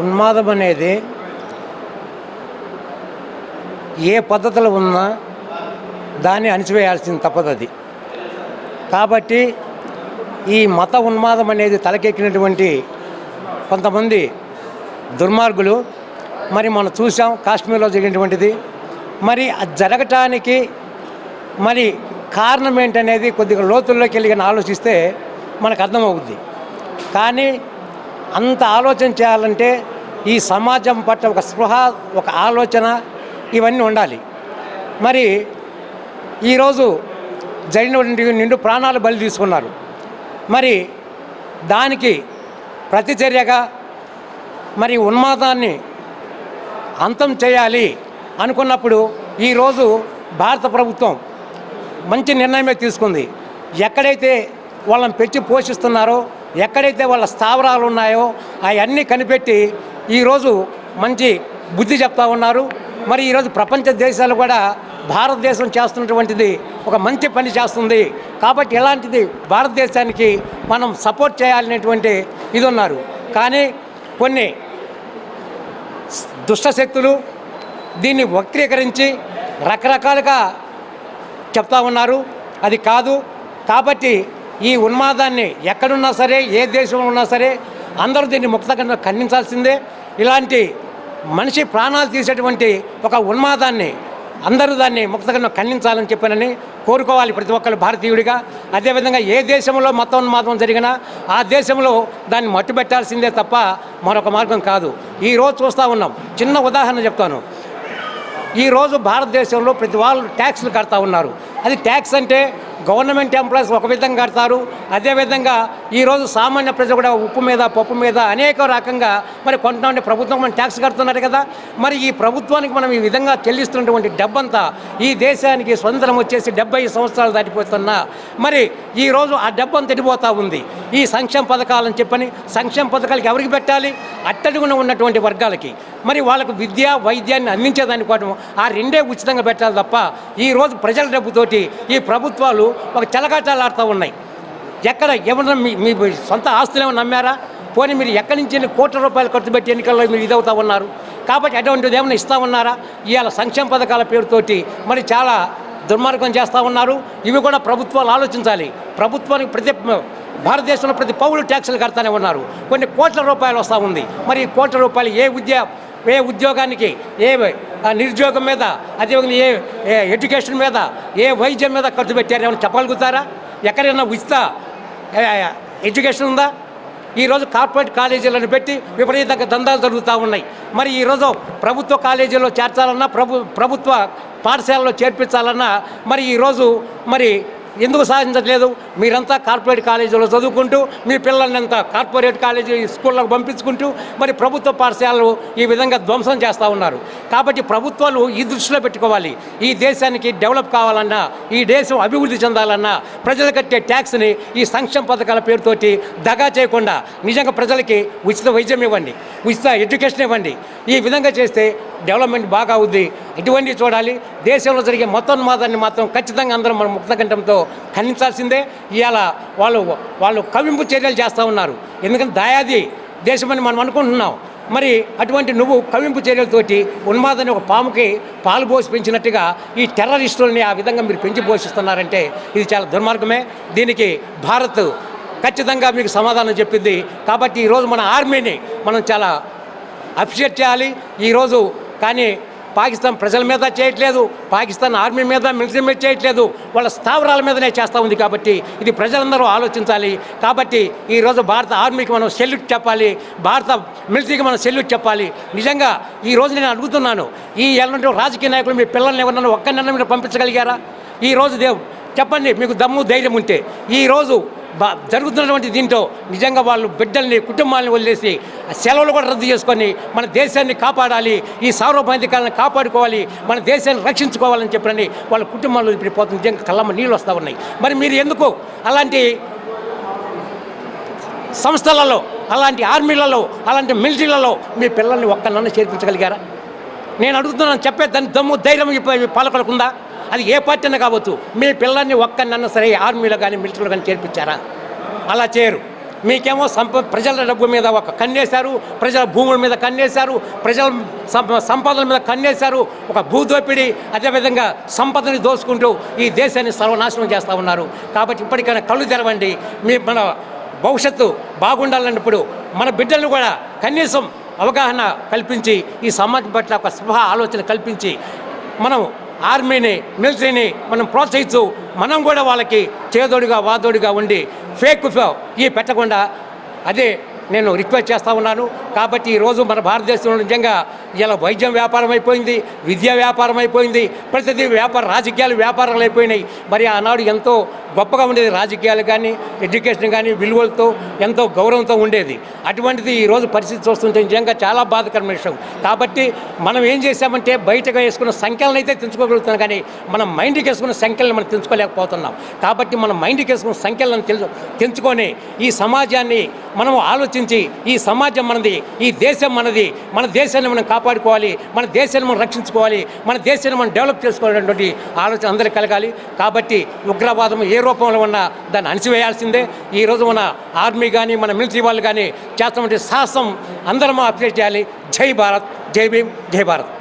ఉన్మాదం అనేది ఏ పద్ధతిలో ఉన్నా దాన్ని అణిచివేయాల్సింది తప్పదది. కాబట్టి ఈ మత ఉన్మాదం అనేది తలకెక్కినటువంటి కొంతమంది దుర్మార్గులు మరి మనం చూసాం కాశ్మీర్లో జరిగినటువంటిది. మరి అది జరగటానికి మరి కారణం ఏంటనేది కొద్దిగా లోతుల్లోకి వెళ్ళి ఆలోచిస్తే మనకు అర్థమవుద్ది. కానీ అంత ఆలోచన చేయాలంటే ఈ సమాజం పట్ల ఒక స్పృహ, ఒక ఆలోచన ఇవన్నీ ఉండాలి. మరి ఈరోజు జరిగినటువంటి నిండు ప్రాణాలు బలి తీసుకున్నారు. మరి దానికి ప్రతిచర్యగా మరి ఉన్మాదాన్ని అంతం చేయాలి అనుకున్నప్పుడు ఈరోజు భారత ప్రభుత్వం మంచి నిర్ణయమే తీసుకుంది. ఎక్కడైతే వాళ్ళని పెంచి పోషిస్తున్నారో, ఎక్కడైతే వాళ్ళ స్థావరాలు ఉన్నాయో అవన్నీ కనిపెట్టి ఈరోజు మంచి బుద్ధి చెప్తా ఉన్నారు. మరి ఈరోజు ప్రపంచ దేశాలు కూడా భారతదేశం చేస్తున్నటువంటిది ఒక మంచి పని చేస్తుంది. కాబట్టి ఇలాంటిది భారతదేశానికి మనం సపోర్ట్ చేయాలనేటువంటి ఇది ఉన్నారు. కానీ కొన్ని దుష్టశక్తులు దీన్ని వక్రీకరించి రకరకాలుగా చెప్తా ఉన్నారు. అది కాదు. కాబట్టి ఈ ఉన్మాదాన్ని ఎక్కడున్నా సరే, ఏ దేశంలో ఉన్నా సరే అందరూ దీన్ని ముక్తంగా ఖండించాల్సిందే. ఇలాంటి మనిషి ప్రాణాలు తీసేటువంటి ఒక ఉన్మాదాన్ని అందరూ దాన్ని ముక్తంగా ఖండించాలని చెప్పానని కోరుకోవాలి ప్రతి ఒక్కరు భారతీయుడిగా. అదేవిధంగా ఏ దేశంలో మతోన్మాదం జరిగినా ఆ దేశంలో దాన్ని మట్టుబెట్టాల్సిందే తప్ప మరొక మార్గం కాదు. ఈరోజు చూస్తూ ఉన్నాం. చిన్న ఉదాహరణ చెప్తాను. ఈరోజు భారతదేశంలో ప్రతి వాళ్ళు ట్యాక్స్లు కడతా ఉన్నారు. అది ట్యాక్స్ అంటే గవర్నమెంట్ ఎంప్లాయీస్ ఒక విధంగా కడతారు. అదేవిధంగా ఈరోజు సామాన్య ప్రజలు కూడా ఉప్పు మీద, పప్పు మీద అనేక రకంగా మరి కొంతమంది ప్రభుత్వం మనం ట్యాక్స్ కడుతున్నారు కదా. మరి ఈ ప్రభుత్వానికి మనం ఈ విధంగా చెల్లిస్తున్నటువంటి డబ్బంతా ఈ దేశానికి స్వతంత్రం వచ్చేసి 70 సంవత్సరాలు దాటిపోతున్నా మరి ఈరోజు ఆ డబ్బంతా తిడిపోతూ ఉంది. ఈ సంక్షేమ పథకాలని చెప్పని సంక్షేమ పథకాలకి ఎవరికి పెట్టాలి? అట్టడుగున ఉన్నటువంటి వర్గాలకి. మరి వాళ్ళకు విద్య, వైద్యాన్ని అందించేదాని కోసం ఆ రెండే ఉచితంగా పెట్టాలి తప్ప ఈరోజు ప్రజల డబ్బుతోటి ఈ ప్రభుత్వాలు ఒక చెలగాటాలు ఆడుతూ ఉన్నాయి. ఎక్కడ ఏమన్నా మీ సొంత ఆస్తులు ఏమన్నా నమ్మారా? పోనీ మీరు ఎక్కడి నుంచి కోట్ల రూపాయలు ఖర్చు పెట్టి ఎన్నికల్లో మీరు ఇదవుతూ ఉన్నారు. కాబట్టి అటువంటిది ఏమైనా ఇస్తూ ఉన్నారా? ఇవాళ సంక్షేమ పథకాల పేరుతోటి మరి చాలా దుర్మార్గం చేస్తూ ఉన్నారు. ఇవి కూడా ప్రభుత్వాలు ఆలోచించాలి. ప్రభుత్వానికి భారతదేశంలో ప్రతి పౌరులు ట్యాక్సులు కడతానే ఉన్నారు. కొన్ని కోట్ల రూపాయలు వస్తూ ఉంది. మరి ఈ కోట్ల రూపాయలు ఏ ఉద్యోగానికి, ఏ నిరుద్యోగం మీద, అదేవిధంగా ఏ ఎడ్యుకేషన్ మీద, ఏ వైద్యం మీద ఖర్చు పెట్టారు ఏమైనా చెప్పగలుగుతారా? ఎక్కడైనా ఉచిత ఎడ్యుకేషన్ ఉందా? ఈరోజు కార్పొరేట్ కాలేజీలను పెట్టి విపరీతంగా దందాలు జరుగుతూ ఉన్నాయి. మరి ఈరోజు ప్రభుత్వ కాలేజీలో చేర్చాలన్నా, ప్రభుత్వ పాఠశాలలో చేర్పించాలన్నా మరి ఈరోజు మరి ఎందుకు సాధించట్లేదు? మీరంతా కార్పొరేట్ కాలేజీలో చదువుకుంటూ మీ పిల్లల్ని అంతా కార్పొరేట్ కాలేజీ స్కూళ్ళకు పంపించుకుంటూ మరి ప్రభుత్వ పాఠశాలలు ఈ విధంగా ధ్వంసం చేస్తూ ఉన్నారు. కాబట్టి ప్రభుత్వాలు ఈ దృష్టిలో పెట్టుకోవాలి. ఈ దేశానికి డెవలప్ కావాలన్నా, ఈ దేశం అభివృద్ధి చెందాలన్నా ప్రజలు కట్టే ట్యాక్స్ని ఈ సంక్షేమ పథకాల పేరుతోటి దగా చేయకుండా నిజంగా ప్రజలకి ఉచిత వైద్యం ఇవ్వండి, ఉచిత ఎడ్యుకేషన్ ఇవ్వండి. ఈ విధంగా చేస్తే డెవలప్మెంట్ బాగా అవుద్ది. ఇటువంటివి చూడాలి. దేశంలో జరిగే మతోన్మాదాన్ని మాత్రం ఖచ్చితంగా అందరం మనం ముక్తకంఠంతో ఖండించాల్సిందే. ఇవాళ వాళ్ళు కవింపు చర్యలు చేస్తూ ఉన్నారు. ఎందుకంటే దాయాది దేశమని మనం అనుకుంటున్నాం. మరి అటువంటి నువ్వు కవింపు చర్యలతోటి ఉన్మాదాన్ని ఒక పాముకి పాలు పోసి పెంచినట్టుగా ఈ టెర్రరిస్టులని ఆ విధంగా మీరు పెంచి పోషిస్తున్నారంటే ఇది చాలా దుర్మార్గమే. దీనికి భారత్ ఖచ్చితంగా మీకు సమాధానం చెప్పింది. కాబట్టి ఈరోజు మన ఆర్మీని మనం చాలా అప్రిషియేట్ చేయాలి ఈరోజు. కానీ పాకిస్తాన్ ప్రజల మీద చేయట్లేదు, పాకిస్తాన్ ఆర్మీ మీద, మిలిటరీ మీద చేయట్లేదు, వాళ్ళ స్థావరాల మీదనే చేస్తూ ఉంది. కాబట్టి ఇది ప్రజలందరూ ఆలోచించాలి. కాబట్టి ఈరోజు భారత ఆర్మీకి మనం సెల్యూట్ చెప్పాలి, భారత మిలిటరీకి మనం సెల్యూట్ చెప్పాలి. నిజంగా ఈరోజు నేను అడుగుతున్నాను, ఈ ఎలాంటి రాజకీయ నాయకులు మీ పిల్లల్ని ఎవరన్నా ఒక్కరినన్నా మీరు పంపించగలిగారా? ఈరోజు చెప్పండి, మీకు దమ్ము ధైర్యం ఉంటే. ఈరోజు జరుగుతున్నటువంటి దీంట్లో నిజంగా వాళ్ళు బిడ్డల్ని, కుటుంబాలను వదిలేసి సెలవులు కూడా రద్దు చేసుకొని మన దేశాన్ని కాపాడాలి, ఈ సార్వభౌమికాలను కాపాడుకోవాలి, మన దేశాన్ని రక్షించుకోవాలని చెప్పని వాళ్ళ కుటుంబాల్లో ఇప్పుడు పోతుంది. నిజంగా కళ్ళమ్మ నీళ్ళు వస్తూ ఉన్నాయి. మరి మీరు ఎందుకు అలాంటి సంస్థలలో, అలాంటి ఆర్మీలలో, అలాంటి మిలిటరీలలో మీ పిల్లల్ని ఒక్కనన్నా చేర్పించగలిగారా? నేను అడుగుతున్నాను. చెప్పే దాని దమ్ము ధైర్యం పాలకులకుందా? అది ఏ పార్టీ అయినా కావచ్చు. మీ పిల్లల్ని ఒక్కనన్నా సరే ఆర్మీలో కానీ మిలిటరీలో కానీ చేర్పించారా? అలా చేయరు. మీకేమో ప్రజల డబ్బు మీద ఒక కన్నేశారు, ప్రజల భూముల మీద కన్నేశారు, ప్రజల సంపదల మీద కన్నేశారు, ఒక భూదోపిడి, అదేవిధంగా సంపదని దోచుకుంటూ ఈ దేశాన్ని సర్వనాశనం చేస్తూ ఉన్నారు. కాబట్టి ఇప్పటికైనా కళ్ళు తెరవండి. మన భవిష్యత్తు బాగుండాలన్నప్పుడు మన బిడ్డలను కూడా కనీసం అవగాహన కల్పించి ఈ సమాజం పట్ల ఒక స్పృహ ఆలోచన కల్పించి మనం ఆర్మీని, మిలిటరీని మనం ప్రోత్సహిస్తూ మనం కూడా వాళ్ళకి చేదోడుగా వాదోడుగా ఉండి ఫేక్ ఈ పెట్టకుండా అదే నేను రిక్వెస్ట్ చేస్తూ ఉన్నాను. కాబట్టి ఈరోజు మన భారతదేశంలో నిజంగా ఇలా వైద్యం వ్యాపారం అయిపోయింది, విద్యా వ్యాపారం అయిపోయింది, ప్రతిదీ రాజకీయాలు వ్యాపారాలు అయిపోయినాయి. మరి ఆనాడు ఎంతో గొప్పగా ఉండేది రాజకీయాలు కానీ, ఎడ్యుకేషన్ కానీ విలువలతో ఎంతో గౌరవంతో ఉండేది. అటువంటిది ఈరోజు పరిస్థితి చూస్తుంటే నిజంగా చాలా బాధాకరమైన విషయం. కాబట్టి మనం ఏం చేసామంటే బయటగా వేసుకున్న సంఖ్యలను అయితే తెంచుకోగలుగుతున్నాం, కానీ మన మైండ్కి వేసుకున్న సంఖ్యలను మనం తెంచుకోలేకపోతున్నాం. కాబట్టి మన మైండ్కి వేసుకున్న సంఖ్యలను తెంచుకొని ఈ సమాజాన్ని మనం ఆలోచించి ఈ సమాజం మనది, ఈ దేశం మనది, మన దేశాన్ని మనం కాపాడుకోవాలి, మన దేశాన్ని మనం రక్షించుకోవాలి, మన దేశాన్ని మనం డెవలప్ చేసుకోవాలనేటువంటి ఆలోచన అందరికీ కలగాలి. కాబట్టి ఉగ్రవాదం ఏ రూపంలో ఉన్నా దాన్ని అణిచివేయాల్సిందే. ఈరోజు మన ఆర్మీ కానీ మన మిలిటరీ వాళ్ళు కానీ చేస్తున్నటువంటి సాహసం అందరం అప్డేట్ చేయాలి. జై భారత్, జై భీమ్, జై భారత్.